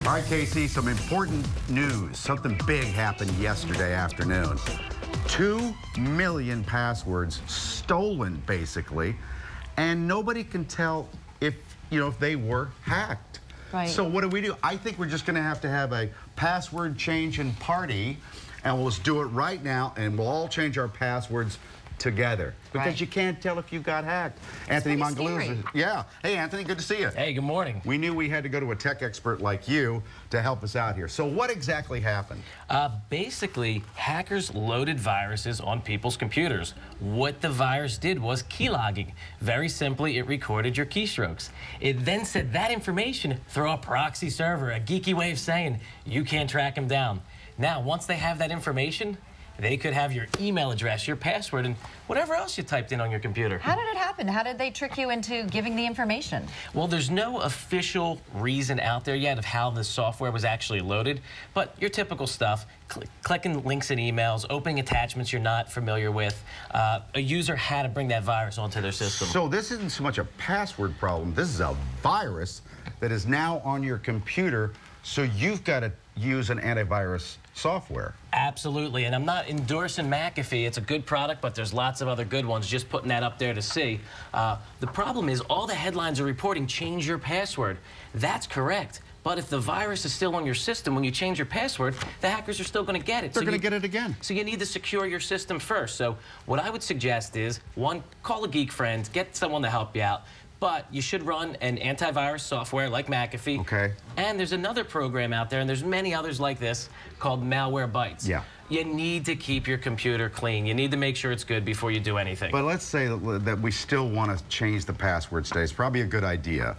All right, Casey, some important news. Something big happened yesterday afternoon. 2 million passwords stolen, basically, and nobody can tell if they were hacked. Right. So what do? I think we're just going to have a password changing party, and we'll just do it right now, and we'll all change our passwords together, because you can't tell if you got hacked. Anthony Mongeluzo. Yeah. Hey, Anthony, good to see you. Hey, good morning. We knew we had to go to a tech expert like you to help us out here. So what exactly happened? Basically, hackers loaded viruses on people's computers. What the virus did was keylogging. Very simply, it recorded your keystrokes. It then said that information through a proxy server, a geeky way of saying you can't track them down. Now, once they have that information, they could have your email address, your password, and whatever else you typed in on your computer. How did it happen? How did they trick you into giving the information? Well, there's no official reason out there yet of how the software was actually loaded, but your typical stuff, clicking links in emails, opening attachments you're not familiar with. A user had to bring that virus onto their system. So this isn't so much a password problem. This is a virus that is now on your computer, so you've got to use an antivirus software. Absolutely, and I'm not endorsing McAfee. It's a good product, but there's lots of other good ones. Just putting that up there to see. The problem is all the headlines are reporting change your password. That's correct. But if the virus is still on your system, when you change your password, the hackers are still going to get it. They're going to get it again. So you need to secure your system first. So what I would suggest is, one, call a geek friend, get someone to help you out. But you should run an antivirus software like McAfee. Okay. And there's another program out there, and there's many others like this, called Malwarebytes. Yeah. You need to keep your computer clean. You need to make sure it's good before you do anything. But let's say that we still want to change the password today. It's probably a good idea.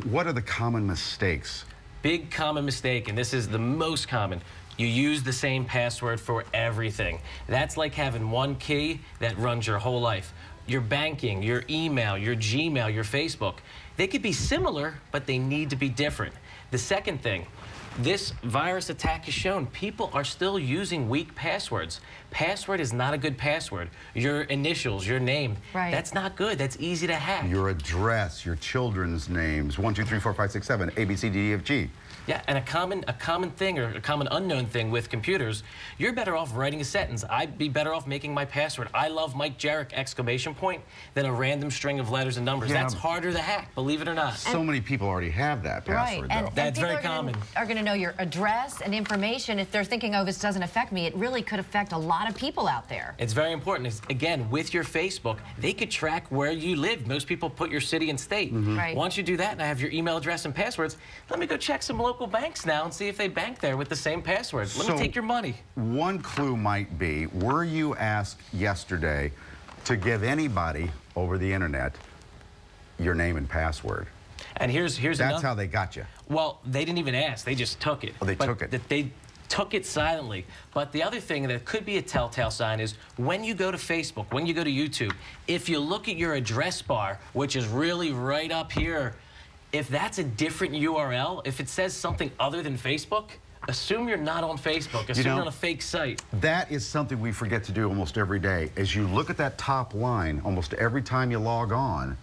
What are the common mistakes? Big common mistake, and this is the most common. You use the same password for everything. That's like having one key that runs your whole life. Your banking, your email, your Gmail, your Facebook. They could be similar, but they need to be different. The second thing, this virus attack has shown people are still using weak passwords. Password is not a good password. Your initials, your name, that's not good. That's easy to hack. Your address, your children's names, 1, 2, 3, 4, 5, 6, 7, A, B, C, D, E, F, G. Yeah, and a common thing, or a common unknown thing with computers, you're better off writing a sentence. I'd be better off making my password, I love Mike Jarek, ! Than a random string of letters and numbers. Yeah. That's harder to hack, believe it or not. So many people already have that password, though. That's very common. Are going to know your address and information. If they're thinking, oh, this doesn't affect me, it really could affect a lot of people out there. It's very important. Again, with your Facebook, they could track where you live. Most people put your city and state. Right. Once you do that, and I have your email address and passwords, let me go check some local banks now and see if they bank there with the same password. Let me take your money. One clue might be, were you asked yesterday to give anybody over the internet your name and password? And here's That's how they got you. Well, they didn't even ask. They just took it. Oh, they took it. They took it silently. But the other thing that could be a telltale sign is when you go to Facebook, when you go to YouTube, if you look at your address bar, which is really right up here, if that's a different URL, if it says something other than Facebook, assume you're not on Facebook. Assume you're on a fake site. That is something we forget to do almost every day. As you look at that top line almost every time you log on,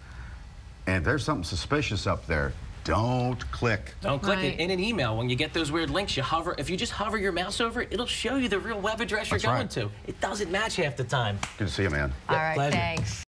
and there's something suspicious up there, don't click. Don't click it. In an email, when you get those weird links, you hover. If you just hover your mouse over it, it'll show you the real web address you're going to. It doesn't match half the time. Good to see you, man. All right, Pleasure. thanks.